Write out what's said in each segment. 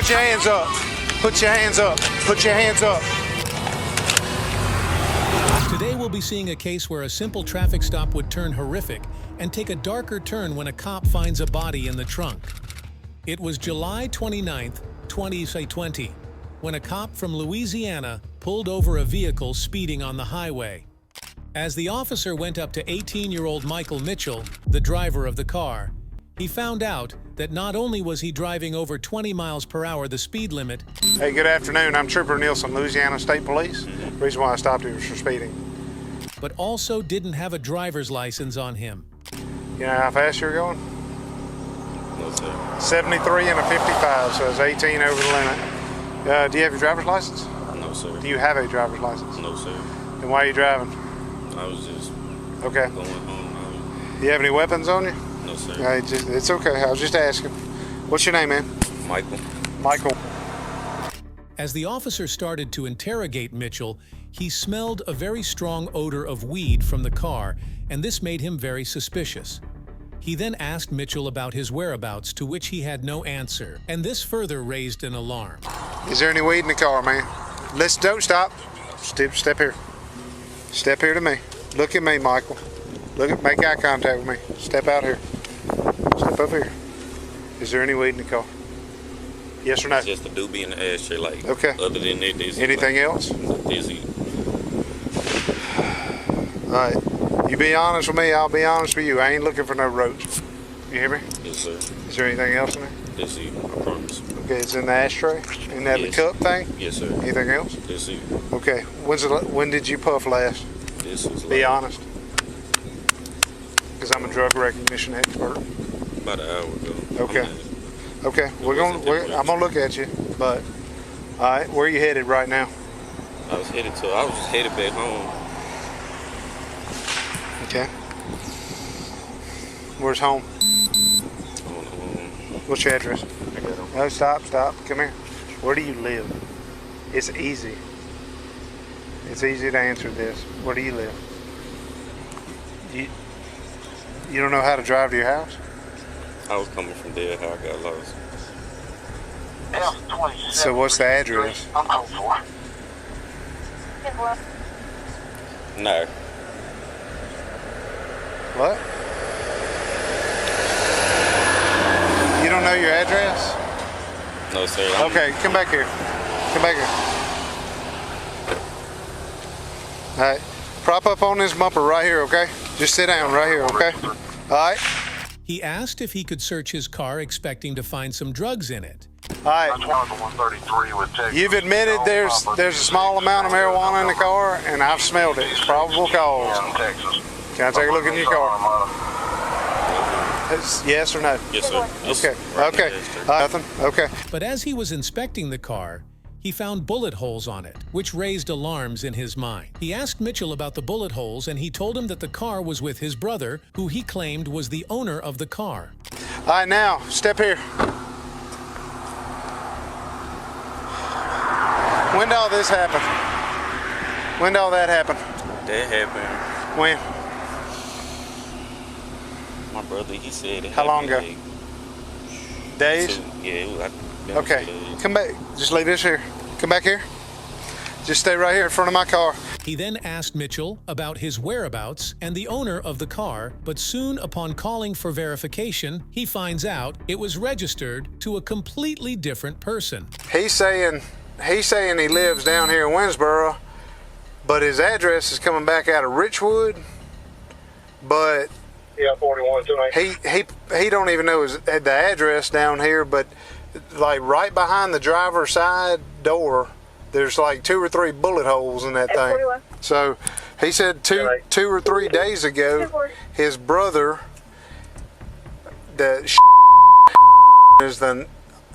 Put your hands up. Put your hands up. Put your hands up. Today we'll be seeing a case where a simple traffic stop would turn horrific and take a darker turn when a cop finds a body in the trunk. It was July 29th, 2020, when a cop from Louisiana pulled over a vehicle speeding on the highway. As the officer went up to 18-year-old Michael Mitchell, the driver of the car, he found out that not only was he driving over 20 miles per hour the speed limit. Hey, good afternoon. I'm Trooper Nielsen, Louisiana State Police. The reason why I stopped you was for speeding. But also didn't have a driver's license on him. You know how fast you're going? No, sir. 73 and a 55, so it's 18 over the limit. Do you have your driver's license? No, sir. Do you have a driver's license? No, sir. Then why are you driving? I was just Okay. going home. Do you have any weapons on you? No, sir. It's okay. I was just asking. What's your name, man? Michael. Michael. As the officer started to interrogate Mitchell, he smelled a very strong odor of weed from the car, and this made him very suspicious. He then asked Mitchell about his whereabouts, to which he had no answer, and this further raised an alarm. Is there any weed in the car, man? Don't stop. Step here. Step here to me. Look at me, Michael. Make eye contact with me. Step out here. Step up here. Is there any weed in the car? Yes or no? It's just a doobie in the ashtray, like. Okay. Other than that, there's anything like, else? There's All right. You be honest with me, I'll be honest with you. I ain't looking for no roach. You hear me? Yes, sir. Is there anything else in there? Yes, sir. I promise. Okay, it's in the ashtray? In that Yes. cup thing? Yes, sir. Anything else? Yes, sir. Okay. When did you puff last? This was Be like honest. Because I'm a drug recognition expert. about an hour ago. Okay. Okay. I'm gonna look at you. But all right, where are you headed right now? I was headed back home. Okay. Where's home? What's your address? I got home. No, stop. Come here. Where do you live? It's easy. It's easy to answer this. Where do you live? You don't know how to drive to your house? I was coming from there, how I got lost. So what's the address? No. What? You don't know your address? No, sir. Okay, come back here. Come back here. All right. Prop up on this bumper right here, okay? Just sit down right here, okay? All right? He asked if he could search his car, expecting to find some drugs in it. All right. You've admitted there's a small amount of marijuana in the car, and I've smelled it. It's probable cause. Can I take a look in your car? Yes or no? Yes, sir. Yes, Okay. right Okay. Nothing? Okay. But as he was inspecting the car, he found bullet holes on it, which raised alarms in his mind. He asked Mitchell about the bullet holes, and he told him that the car was with his brother, who he claimed was the owner of the car. All right, now, step here. When did all this happen? When did all that happen? That happened. When? My brother, he said it How long happened, ago? Days? Yeah, it was. Okay, come back. Just leave this here. Come back here. Just stay right here in front of my car. He then asked Mitchell about his whereabouts and the owner of the car, but soon upon calling for verification, he finds out it was registered to a completely different person. He's saying he lives down here in Winsboro, but his address is coming back out of Richwood. But Yeah, 41 tonight. he don't even know the address down here, but like right behind the driver's side door, there's like 2 or 3 bullet holes in that thing. So he said two or 3 days ago, his brother, the is the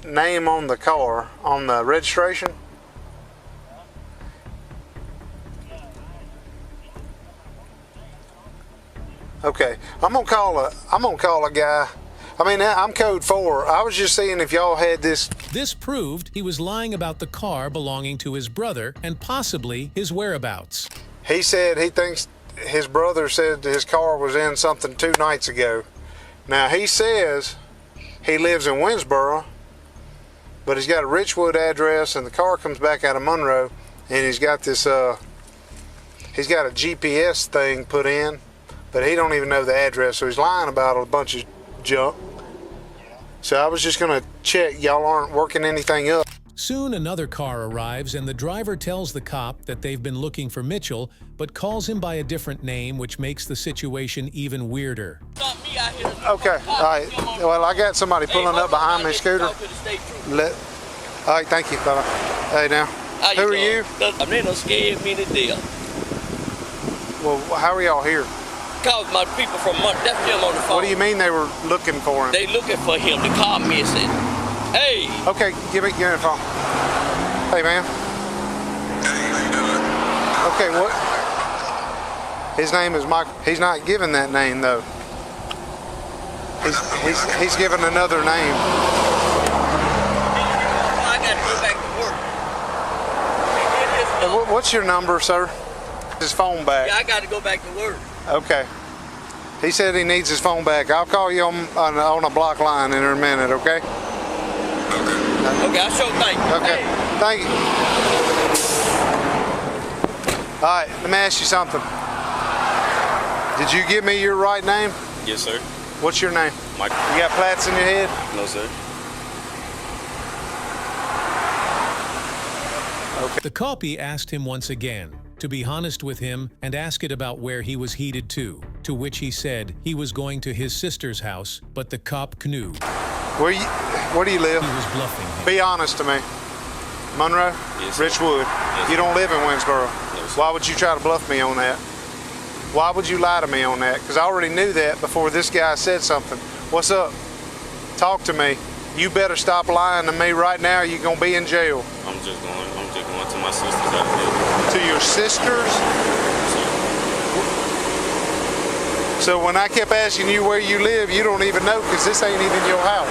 name on the car, on the registration. Okay, I'm gonna call a guy. I mean, I'm code 4. I was just seeing if y'all had this. This proved he was lying about the car belonging to his brother and possibly his whereabouts. He said he thinks his brother said his car was in something 2 nights ago. Now he says he lives in Winsboro, but he's got a Richwood address, and the car comes back out of Monroe, and he's got this, he's got a GPS thing put in, but he don't even know the address, so he's lying about a bunch of junk. So I was just gonna check, y'all aren't working anything up. Soon another car arrives and the driver tells the cop that they've been looking for Mitchell, but calls him by a different name, which makes the situation even weirder. Okay, all right. Well, I got somebody pulling up behind me, Scooter. All right, thank you, fella. Hey, now, who are you? I'm in a scared me to death. Well, how are y'all here? Cause my people from that's them on the phone. What do you mean they were looking for him? They looking for him. The car missing. Hey. Okay, give me a phone. Hey, man. Okay, what? His name is Mike. He's not giving that name though. He's given another name. I got to go back to work. What's your number, sir? His phone back. Yeah, I got to go back to work. Okay. He said he needs his phone back. I'll call you on a block line in a minute, okay? Okay, I'll show thank you. Okay, hey. Thank you. All right, let me ask you something. Did you give me your right name? Yes, sir. What's your name? Mike. You got plaits in your head? No, sir. Okay. The copy asked him once again to be honest with him and ask it about where he was headed to which he said he was going to his sister's house, but the cop knew. Where do you live? He was bluffing him. Be honest to me. Monroe? Yes, sir. Richwood? Yes, you don't live in Winsboro? No, sir. Why would you try to bluff me on that? Why would you lie to me on that? Because I already knew that before this guy said something. What's up? Talk to me. You better stop lying to me right now or you're going to be in jail. I'm just going to my sister's house. To your sister's? So when I kept asking you where you live, you don't even know because this ain't even your house.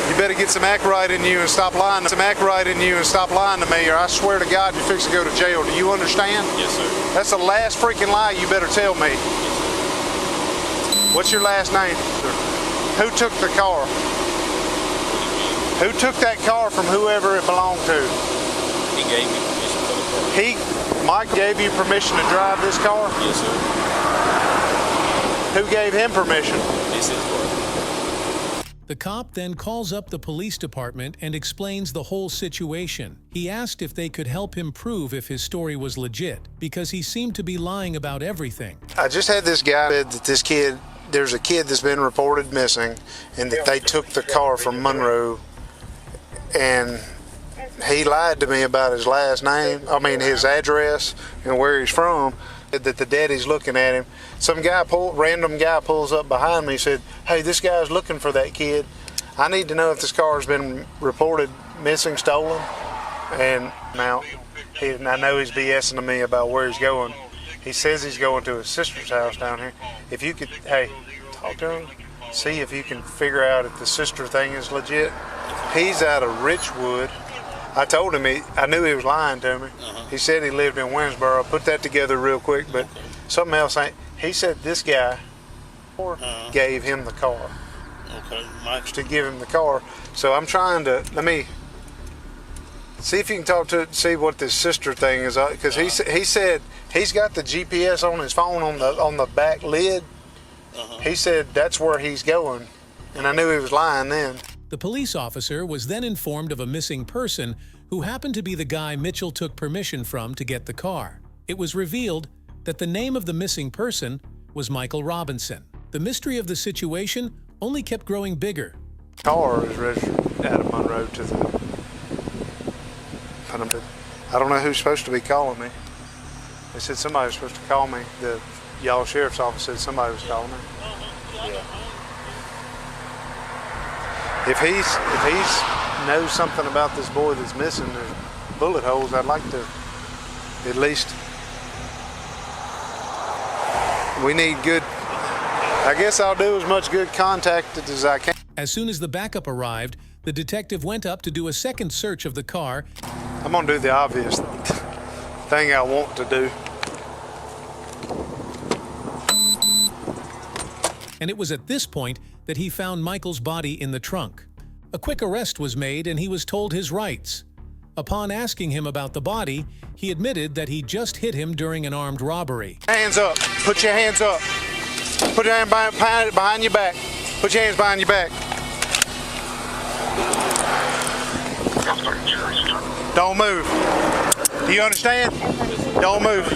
You better get some act right in you and stop lying. Some act right in you and stop lying to me, or I swear to God you're fixing to go to jail. Do you understand? Yes, sir. That's the last freaking lie you better tell me. What's your last name? Who took the car? Who took that car from whoever it belonged to? He gave me permission for the car. Mike gave you permission to drive this car? Yes, sir. Who gave him permission? This is what. The cop then calls up the police department and explains the whole situation. He asked if they could help him prove if his story was legit, because he seemed to be lying about everything. I just had this guy said that there's a kid that's been reported missing, and that they took the car from Monroe, and he lied to me about his last name, his address and where he's from, that the daddy's looking at him. Some random guy pulls up behind me and said, hey, this guy's looking for that kid. I need to know if this car's been reported missing, stolen. And now, I know he's BSing to me about where he's going. He says he's going to his sister's house down here. If you could, hey, talk to him, see if you can figure out if the sister thing is legit. He's out of Richwood. I told him, I knew he was lying to me. He said he lived in Winsboro. Put that together real quick, but something else ain't. He said this guy gave him the car. Okay, to give him the car. So I'm trying to, let me see if you can see what this sister thing is, because he said he's got the GPS on his phone on the back lid. He said that's where he's going, and I knew he was lying then. The police officer was then informed of a missing person who happened to be the guy Mitchell took permission from to get the car. It was revealed that the name of the missing person was Michael Robinson. The mystery of the situation only kept growing bigger. The car is registered out of Monroe to the... I don't know who's supposed to be calling me. They said somebody was supposed to call me. The y'all sheriff's office said somebody was calling me. Yeah. If he's knows something about this boy that's missing, there's bullet holes, I'd like to at least, we need good, I guess I'll do as much good contact as I can. As soon as the backup arrived, the detective went up to do a second search of the car. I'm gonna do the obvious thing I want to do. And it was at this point that he found Michael's body in the trunk. A quick arrest was made and he was told his rights. Upon asking him about the body, he admitted that he just hit him during an armed robbery. Hands up. Put your hands up. Put your hand behind your back. Put your hands behind your back. Don't move. Do you understand? Don't move.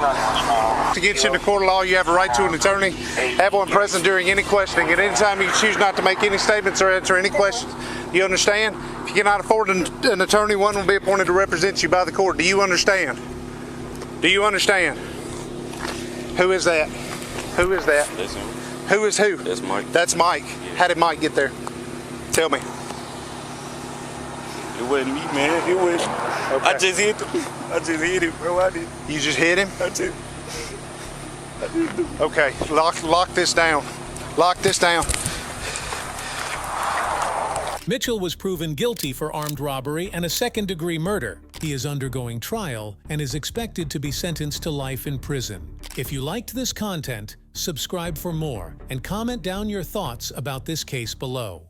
To get you in the court of law, you have a right to an attorney. Have one present during any questioning. At any time, you can choose not to make any statements or answer any questions. Do you understand? If you cannot afford an attorney, one will be appointed to represent you by the court. Do you understand? Do you understand? Who is that? Who is that? That's him. Who is who? That's Mike. That's Mike. How did Mike get there? Tell me. It wasn't me, man. It was. Okay. I just hit him. I just hit him, bro. I did. You just hit him? I did. Okay. Lock this down. Lock this down. Mitchell was proven guilty for armed robbery and a second-degree murder. He is undergoing trial and is expected to be sentenced to life in prison. If you liked this content, subscribe for more and comment down your thoughts about this case below.